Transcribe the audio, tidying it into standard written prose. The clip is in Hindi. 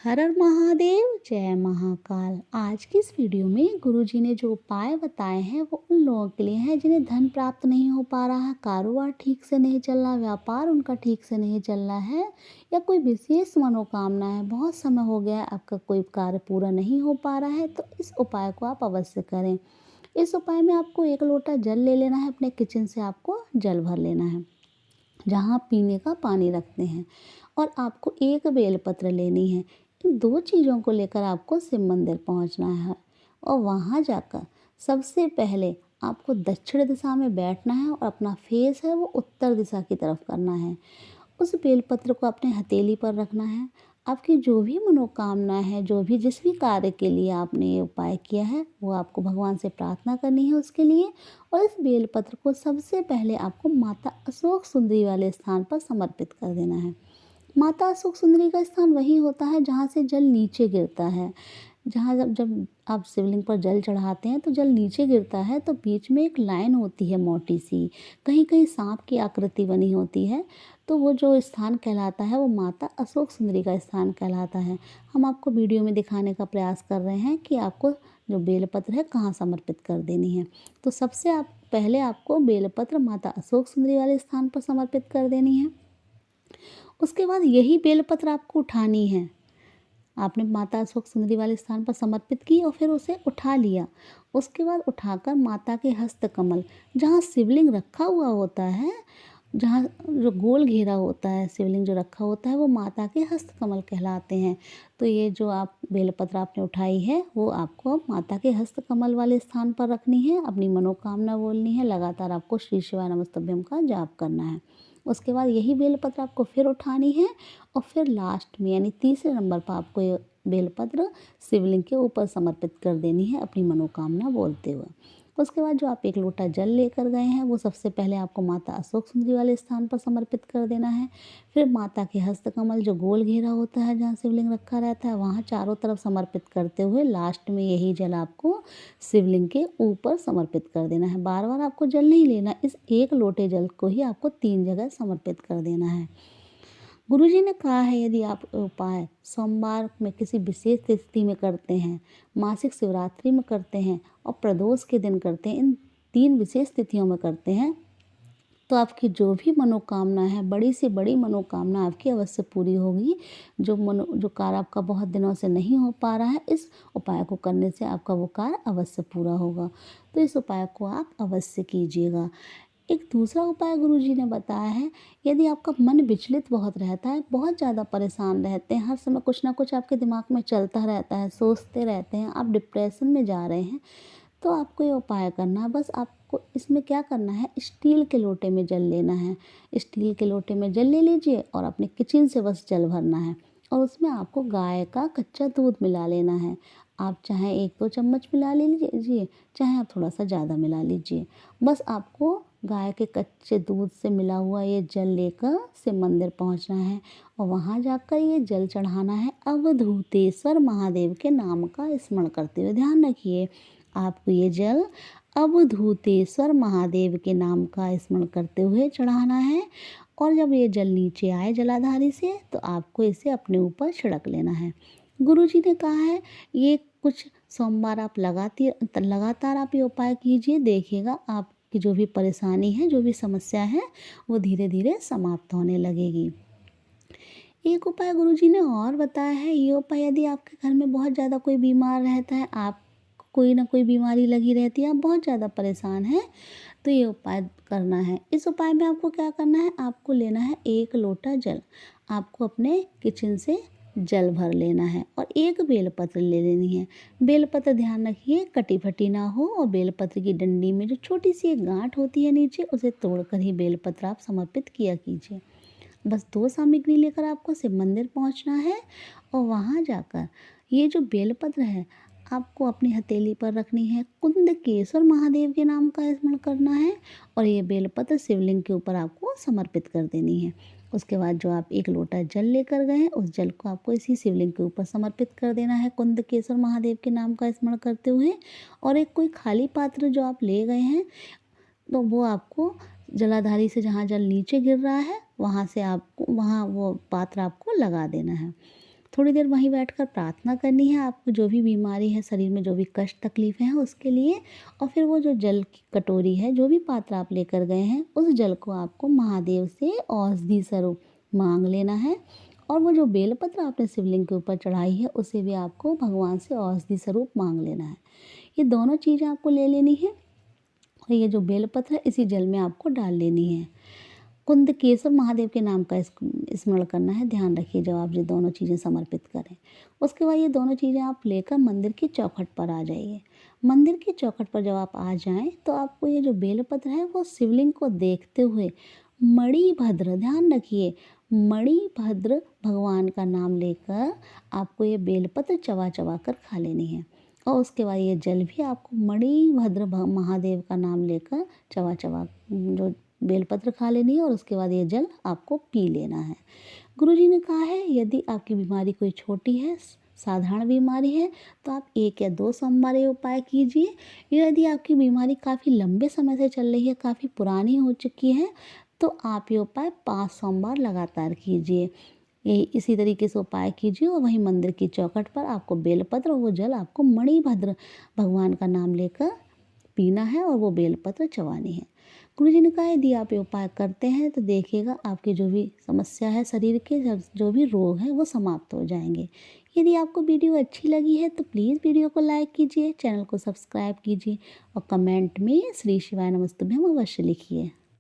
हर हर महादेव, जय महाकाल। आज की इस वीडियो में गुरुजी ने जो उपाय बताए हैं वो उन लोगों के लिए हैं जिन्हें धन प्राप्त नहीं हो पा रहा है, कारोबार ठीक से नहीं चल रहा, व्यापार उनका ठीक से नहीं चल रहा है, या कोई विशेष मनोकामना है, बहुत समय हो गया है आपका कोई कार्य पूरा नहीं हो पा रहा है, तो इस उपाय को आप अवश्य करें। इस उपाय में आपको 1 लोटा जल ले लेना है, अपने किचन से आपको जल भर लेना है जहाँ आप पीने का पानी रखते हैं, और आपको 1 बेलपत्र लेनी है। इन 2 चीज़ों को लेकर आपको शिव मंदिर पहुँचना है, और वहाँ जाकर सबसे पहले आपको दक्षिण दिशा में बैठना है और अपना फेस है वो उत्तर दिशा की तरफ करना है। उस बेलपत्र को अपने हथेली पर रखना है। आपकी जो भी मनोकामना है, जो भी जिस भी कार्य के लिए आपने ये उपाय किया है, वो आपको भगवान से प्रार्थना करनी है उसके लिए। और इस बेलपत्र को सबसे पहले आपको माता अशोक सुंदरी वाले स्थान पर समर्पित कर देना है। माता अशोक सुंदरी का स्थान वही होता है जहाँ से जल नीचे गिरता है। जहाँ जब जब आप शिवलिंग पर जल चढ़ाते हैं तो जल नीचे गिरता है, तो बीच में एक लाइन होती है मोटी सी, कहीं कहीं सांप की आकृति बनी होती है, तो वो जो स्थान कहलाता है वो माता अशोक सुंदरी का स्थान कहलाता है। हम आपको वीडियो में दिखाने का प्रयास कर रहे हैं कि आपको जो बेलपत्र है कहाँ समर्पित कर देनी है। तो सबसे पहले आपको बेलपत्र माता अशोक सुंदरी वाले स्थान पर समर्पित कर देनी है। उसके बाद यही बेलपत्र आपको उठानी है। आपने माता अशोक सुंदरी वाले स्थान पर समर्पित की और फिर उसे उठा लिया। उसके बाद उठाकर माता के हस्त कमल, जहाँ शिवलिंग रखा हुआ होता है, जहाँ जो गोल घेरा होता है शिवलिंग जो रखा होता है, वो माता के हस्त कमल कहलाते हैं। तो ये जो आप बेलपत्र आपने उठाई है वो आपको माता के हस्त कमल वाले स्थान पर रखनी है, अपनी मनोकामना बोलनी है, लगातार आपको श्री शिवाय नमस्तुभ्यम का जाप करना है। उसके बाद यही बेलपत्र आपको फिर उठानी है, और फिर लास्ट में यानी तीसरे नंबर पर आपको ये बेलपत्र शिवलिंग के ऊपर समर्पित कर देनी है अपनी मनोकामना बोलते हुए। उसके बाद जो आप 1 लोटा जल लेकर गए हैं वो सबसे पहले आपको माता अशोक सुंदरी वाले स्थान पर समर्पित कर देना है। फिर माता के हस्तकमल जो गोल घेरा होता है जहाँ शिवलिंग रखा रहता है, वहाँ चारों तरफ समर्पित करते हुए लास्ट में यही जल आपको शिवलिंग के ऊपर समर्पित कर देना है। बार बार आपको जल नहीं लेना, इस 1 लोटे जल को ही आपको 3 जगह समर्पित कर देना है। गुरुजी ने कहा है यदि आप उपाय सोमवार में किसी विशेष तिथि में करते हैं, मासिक शिवरात्रि में करते हैं और प्रदोष के दिन करते हैं, इन 3 विशेष तिथियों में करते हैं, तो आपकी जो भी मनोकामना है, बड़ी से बड़ी मनोकामना आपकी अवश्य पूरी होगी। जो कार्य आपका बहुत दिनों से नहीं हो पा रहा है, इस उपाय को करने से आपका वो कार्य अवश्य पूरा होगा। तो इस उपाय को आप अवश्य कीजिएगा। एक दूसरा उपाय गुरुजी ने बताया है, यदि आपका मन विचलित बहुत रहता है, बहुत ज़्यादा परेशान रहते हैं, हर समय कुछ ना कुछ आपके दिमाग में चलता रहता है, सोचते रहते हैं, आप डिप्रेशन में जा रहे हैं, तो आपको ये उपाय करना है। बस आपको इसमें क्या करना है, स्टील के लोटे में जल लेना है। स्टील के लोटे में जल ले लीजिए और अपने किचन से बस जल भरना है, और उसमें आपको गाय का कच्चा दूध मिला लेना है। आप चाहे 1-2 चम्मच मिला लीजिए, चाहे आप थोड़ा सा ज़्यादा मिला लीजिए। बस आपको गाय के कच्चे दूध से मिला हुआ ये जल लेकर शिव मंदिर पहुंचना है, और वहां जाकर ये जल चढ़ाना है अवधूतेश्वर महादेव के नाम का स्मरण करते हुए। ध्यान रखिए, आपको ये जल अवधूतेश्वर महादेव के नाम का स्मरण करते हुए चढ़ाना है, और जब ये जल नीचे आए जलाधारी से तो आपको इसे अपने ऊपर छिड़क लेना है। गुरुजी ने कहा है ये कुछ सोमवार आप लगातार आप ये उपाय कीजिए, देखिएगा आपकी जो भी परेशानी है, जो भी समस्या है, वो धीरे धीरे समाप्त होने लगेगी। एक उपाय गुरुजी ने और बताया है, ये उपाय यदि आपके घर में बहुत ज़्यादा कोई बीमार रहता है, आप कोई ना कोई बीमारी लगी रहती है, आप बहुत ज़्यादा परेशान हैं, तो ये उपाय करना है। इस उपाय में आपको क्या करना है, आपको लेना है 1 लोटा जल, आपको अपने किचन से जल भर लेना है, और 1 बेलपत्र ले लेनी है। बेलपत्र ध्यान रखिए कटी फटी ना हो, और बेलपत्र की डंडी में जो छोटी सी एक गांठ होती है नीचे, उसे तोड़कर ही बेलपत्र आप समर्पित किया कीजिए। बस 2 सामग्री लेकर आपको शिव मंदिर पहुंचना है, और वहां जाकर ये जो बेलपत्र है आपको अपनी हथेली पर रखनी है, कुंदकेश्वर महादेव के नाम का स्मरण करना है, और ये बेलपत्र शिवलिंग के ऊपर आपको समर्पित कर देनी है। उसके बाद जो आप 1 लोटा जल लेकर गए हैं, उस जल को आपको इसी शिवलिंग के ऊपर समर्पित कर देना है कुंदकेश्वर महादेव के नाम का स्मरण करते हुए। और एक कोई खाली पात्र जो आप ले गए हैं, तो वो आपको जलाधारी से जहाँ जल नीचे गिर रहा है, वहाँ से आपको वहाँ वो पात्र आपको लगा देना है। थोड़ी देर वहीं बैठकर प्रार्थना करनी है, आपको जो भी बीमारी है, शरीर में जो भी कष्ट तकलीफ़ें हैं उसके लिए। और फिर वो जो जल की कटोरी है, जो भी पात्र आप लेकर गए हैं, उस जल को आपको महादेव से औषधि स्वरूप मांग लेना है। और वो जो बेलपत्र आपने शिवलिंग के ऊपर चढ़ाई है, उसे भी आपको भगवान से औषधि स्वरूप मांग लेना है। ये दोनों चीज़ें आपको ले लेनी है और ये जो बेलपत्र है इसी जल में आपको डाल लेनी है। कुंदकेश्वर महादेव के नाम का स्मरण करना है, ध्यान रखिए जब आप ये दोनों चीज़ें समर्पित करें। उसके बाद ये दोनों चीज़ें आप लेकर मंदिर की चौखट पर आ जाइए। मंदिर की चौखट पर जब आप आ जाएं तो आपको ये जो बेलपत्र है वो शिवलिंग को देखते हुए मणिभद्र, ध्यान रखिए, मणिभद्र भगवान का नाम लेकर आपको ये बेलपत्र चबा चबा कर खा लेनी है। और उसके बाद ये जल भी आपको मणिभद्र महादेव का नाम लेकर चबा चबा जो बेलपत्र खा लेनी है और उसके बाद ये जल आपको पी लेना है। गुरुजी ने कहा है यदि आपकी बीमारी कोई छोटी है, साधारण बीमारी है, तो आप 1 या 2 सोमवार ये उपाय कीजिए। यदि आपकी बीमारी काफ़ी लंबे समय से चल रही है, काफ़ी पुरानी हो चुकी है, तो आप ये उपाय 5 सोमवार लगातार कीजिए। यही इसी तरीके से उपाय कीजिए और वहीं मंदिर की चौखट पर आपको बेलपत्र और वो जल आपको मणिभद्र भगवान का नाम लेकर पीना है और वो बेलपत्र चबानी है। गुरुजी ने कहा यदि आप ये उपाय करते हैं तो देखिएगा आपकी जो भी समस्या है, शरीर के जो भी रोग हैं वो समाप्त हो जाएंगे। यदि आपको वीडियो अच्छी लगी है तो प्लीज़ वीडियो को लाइक कीजिए, चैनल को सब्सक्राइब कीजिए और कमेंट में श्री शिवाय नमस्तुभ्यम अवश्य लिखिए।